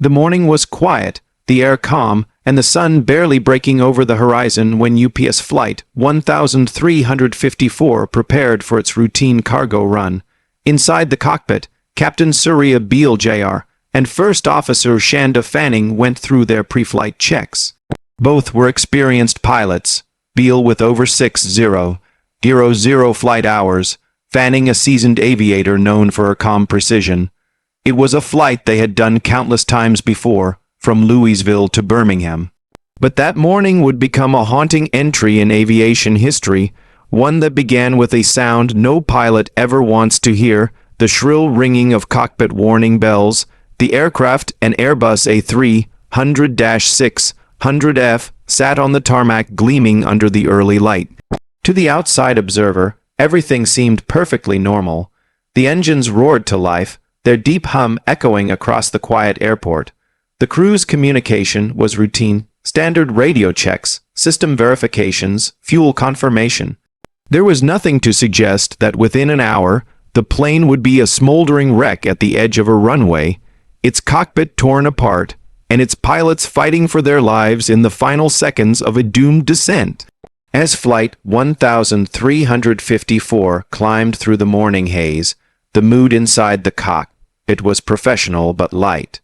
The morning was quiet, the air calm, and the sun barely breaking over the horizon when UPS Flight 1354 prepared for its routine cargo run. Inside the cockpit, Captain Surya Beale Jr. and First Officer Shanda Fanning went through their pre-flight checks. Both were experienced pilots, Beale with over 60,000 flight hours, Fanning a seasoned aviator known for her calm precision. It was a flight they had done countless times before, from Louisville to Birmingham. But that morning would become a haunting entry in aviation history, one that began with a sound no pilot ever wants to hear, the shrill ringing of cockpit warning bells. The aircraft, an Airbus A300-600F, sat on the tarmac gleaming under the early light. To the outside observer, everything seemed perfectly normal. The engines roared to life, their deep hum echoing across the quiet airport. The crew's communication was routine, standard radio checks, system verifications, fuel confirmation. There was nothing to suggest that within an hour, the plane would be a smoldering wreck at the edge of a runway, its cockpit torn apart, and its pilots fighting for their lives in the final seconds of a doomed descent. As Flight 1354 climbed through the morning haze, the mood inside the cockpit was professional but light.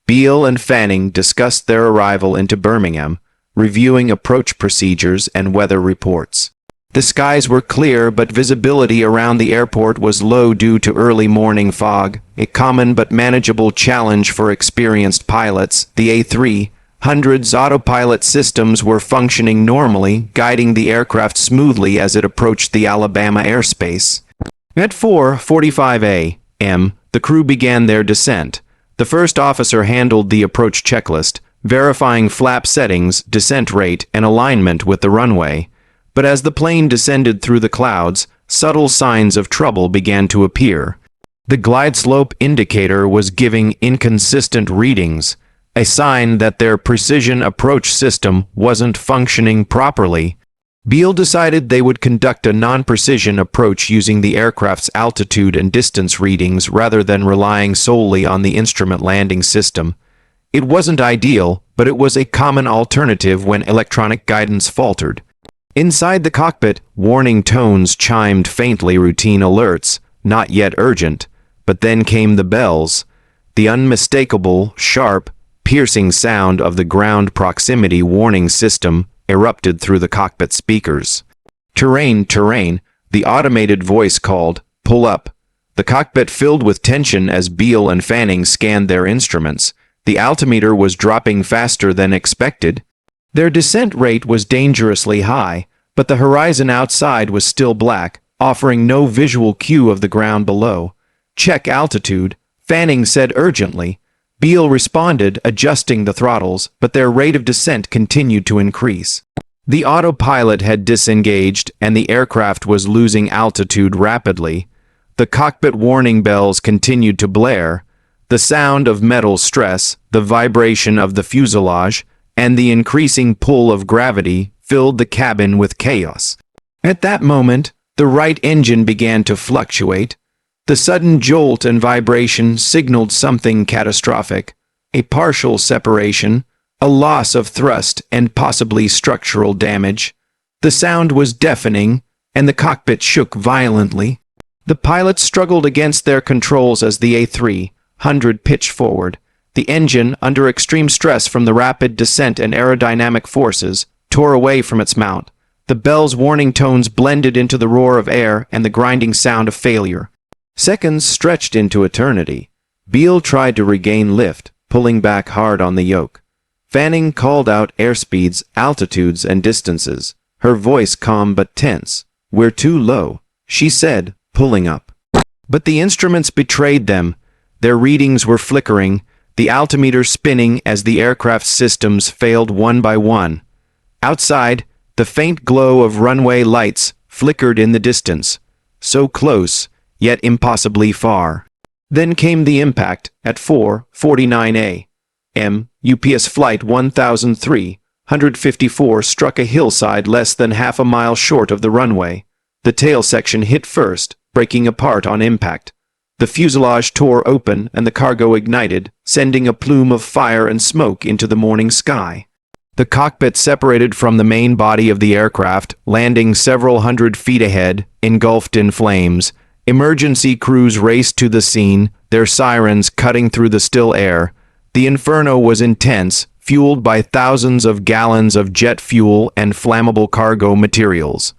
Beale and Fanning discussed their arrival into Birmingham, reviewing approach procedures and weather reports. The skies were clear, but visibility around the airport was low due to early morning fog, a common but manageable challenge for experienced pilots. The A300's autopilot systems were functioning normally, guiding the aircraft smoothly as it approached the Alabama airspace. At 4:45 a.m., the crew began their descent. The first officer handled the approach checklist, verifying flap settings, descent rate, and alignment with the runway. But as the plane descended through the clouds, subtle signs of trouble began to appear. The glide slope indicator was giving inconsistent readings, a sign that their precision approach system wasn't functioning properly. Beale decided they would conduct a non-precision approach using the aircraft's altitude and distance readings rather than relying solely on the instrument landing system. It wasn't ideal, but it was a common alternative when electronic guidance faltered. Inside the cockpit, warning tones chimed faintly, routine alerts, not yet urgent. But then came the bells, the unmistakable, sharp, piercing sound of the ground proximity warning system erupted through the cockpit speakers. Terrain, terrain, the automated voice called, pull up. The cockpit filled with tension as Beale and Fanning scanned their instruments. The altimeter was dropping faster than expected. Their descent rate was dangerously high, but the horizon outside was still black, offering no visual cue of the ground below. Check altitude, Fanning said urgently. Beale responded, adjusting the throttles, but their rate of descent continued to increase. The autopilot had disengaged, and the aircraft was losing altitude rapidly. The cockpit warning bells continued to blare. The sound of metal stress, the vibration of the fuselage, and the increasing pull of gravity filled the cabin with chaos. At that moment, the right engine began to fluctuate. The sudden jolt and vibration signaled something catastrophic, a partial separation, a loss of thrust, and possibly structural damage. The sound was deafening, and the cockpit shook violently. The pilots struggled against their controls as the A300 pitched forward. The engine, under extreme stress from the rapid descent and aerodynamic forces, tore away from its mount. The bell's warning tones blended into the roar of air and the grinding sound of failure. Seconds stretched into eternity. Beale tried to regain lift, pulling back hard on the yoke. Fanning called out airspeeds, altitudes, and distances, her voice calm but tense. "We're too low," she said, pulling up. But the instruments betrayed them. Their readings were flickering, the altimeter spinning as the aircraft's systems failed one by one. Outside, the faint glow of runway lights flickered in the distance. So close, yet impossibly far. Then came the impact at 4:49 a.m. UPS Flight 1354 struck a hillside less than half a mile short of the runway. The tail section hit first, breaking apart on impact. The fuselage tore open and the cargo ignited, sending a plume of fire and smoke into the morning sky. The cockpit separated from the main body of the aircraft, landing several hundred feet ahead, engulfed in flames. Emergency crews raced to the scene, their sirens cutting through the still air. The inferno was intense, fueled by thousands of gallons of jet fuel and flammable cargo materials.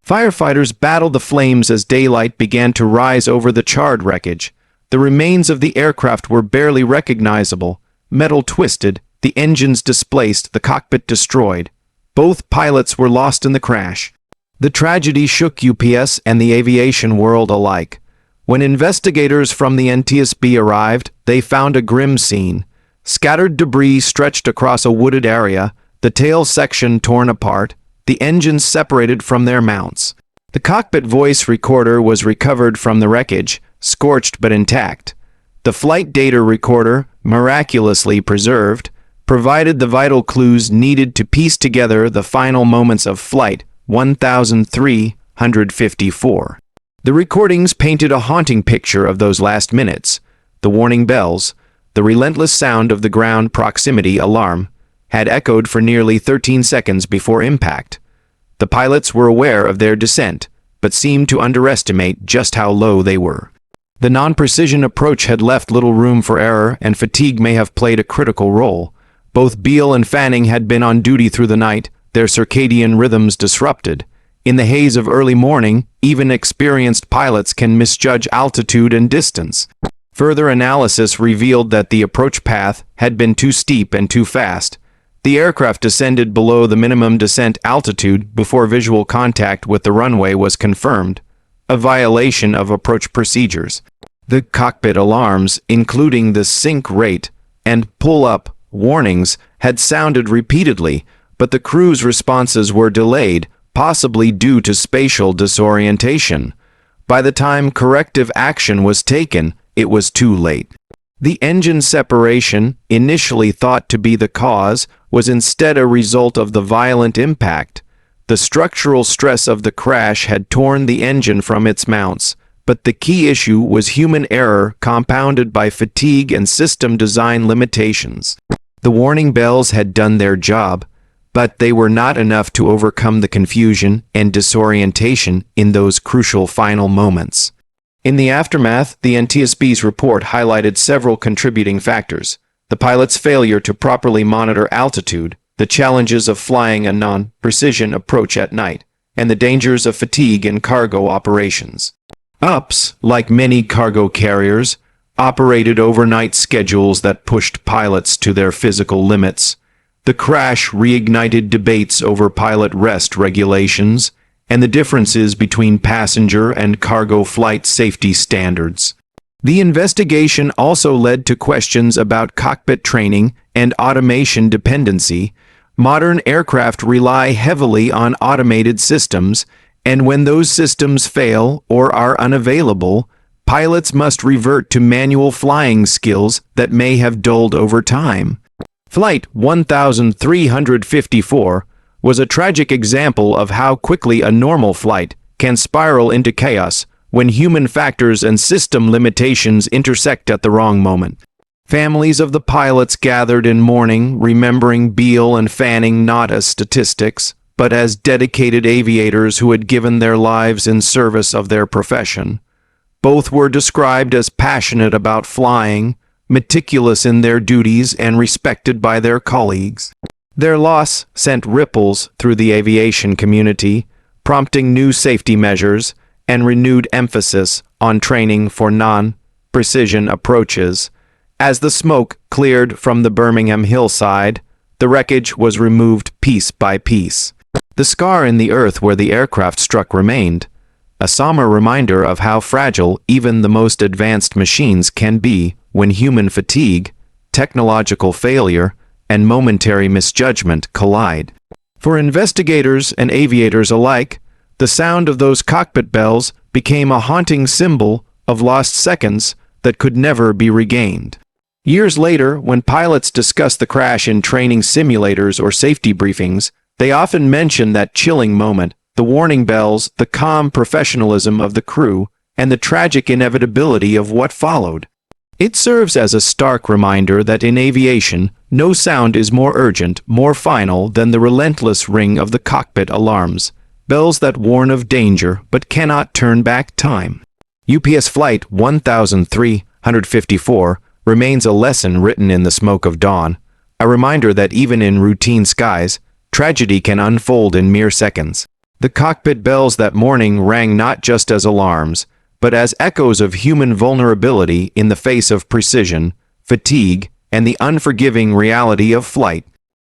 Firefighters battled the flames as daylight began to rise over the charred wreckage. The remains of the aircraft were barely recognizable, metal twisted, the engines displaced, the cockpit destroyed. Both pilots were lost in the crash. The tragedy shook UPS and the aviation world alike. When investigators from the NTSB arrived, they found a grim scene. Scattered debris stretched across a wooded area, the tail section torn apart, the engines separated from their mounts. The cockpit voice recorder was recovered from the wreckage, scorched but intact. The flight data recorder, miraculously preserved, provided the vital clues needed to piece together the final moments of Flight 1354. The recordings painted a haunting picture of those last minutes. The warning bells, the relentless sound of the ground proximity alarm, had echoed for nearly 13 seconds before impact. The pilots were aware of their descent, but seemed to underestimate just how low they were. The non-precision approach had left little room for error, and fatigue may have played a critical role. Both Beale and Fanning had been on duty through the night, their circadian rhythms disrupted. In the haze of early morning, even experienced pilots can misjudge altitude and distance. Further analysis revealed that the approach path had been too steep and too fast. The aircraft descended below the minimum descent altitude before visual contact with the runway was confirmed, a violation of approach procedures. The cockpit alarms, including the sink rate and pull-up warnings, had sounded repeatedly, but the crew's responses were delayed, possibly due to spatial disorientation. By the time corrective action was taken, it was too late. The engine separation, initially thought to be the cause, was instead a result of the violent impact. The structural stress of the crash had torn the engine from its mounts, but the key issue was human error compounded by fatigue and system design limitations. The warning bells had done their job, but they were not enough to overcome the confusion and disorientation in those crucial final moments. In the aftermath, the NTSB's report highlighted several contributing factors: the pilot's failure to properly monitor altitude, the challenges of flying a non-precision approach at night, and the dangers of fatigue in cargo operations. UPS, like many cargo carriers, operated overnight schedules that pushed pilots to their physical limits. The crash reignited debates over pilot rest regulations and the differences between passenger and cargo flight safety standards. The investigation also led to questions about cockpit training and automation dependency. Modern aircraft rely heavily on automated systems, and when those systems fail or are unavailable, pilots must revert to manual flying skills that may have dulled over time. Flight 1354 was a tragic example of how quickly a normal flight can spiral into chaos when human factors and system limitations intersect at the wrong moment. Families of the pilots gathered in mourning, remembering Beale and Fanning not as statistics, but as dedicated aviators who had given their lives in service of their profession. Both were described as passionate about flying, meticulous in their duties, and respected by their colleagues. Their loss sent ripples through the aviation community, prompting new safety measures and renewed emphasis on training for non-precision approaches. As the smoke cleared from the Birmingham hillside, the wreckage was removed piece by piece. The scar in the earth where the aircraft struck remained, a somber reminder of how fragile even the most advanced machines can be when human fatigue, technological failure, and momentary misjudgment collide. For investigators and aviators alike, the sound of those cockpit bells became a haunting symbol of lost seconds that could never be regained. Years later, when pilots discuss the crash in training simulators or safety briefings, they often mention that chilling moment, the warning bells, the calm professionalism of the crew, and the tragic inevitability of what followed. It serves as a stark reminder that in aviation, no sound is more urgent, more final than the relentless ring of the cockpit alarms, bells that warn of danger but cannot turn back time. UPS Flight 1354 remains a lesson written in the smoke of dawn, a reminder that even in routine skies, tragedy can unfold in mere seconds. The cockpit bells that morning rang not just as alarms, but as echoes of human vulnerability in the face of precision, fatigue, and the unforgiving reality of flight.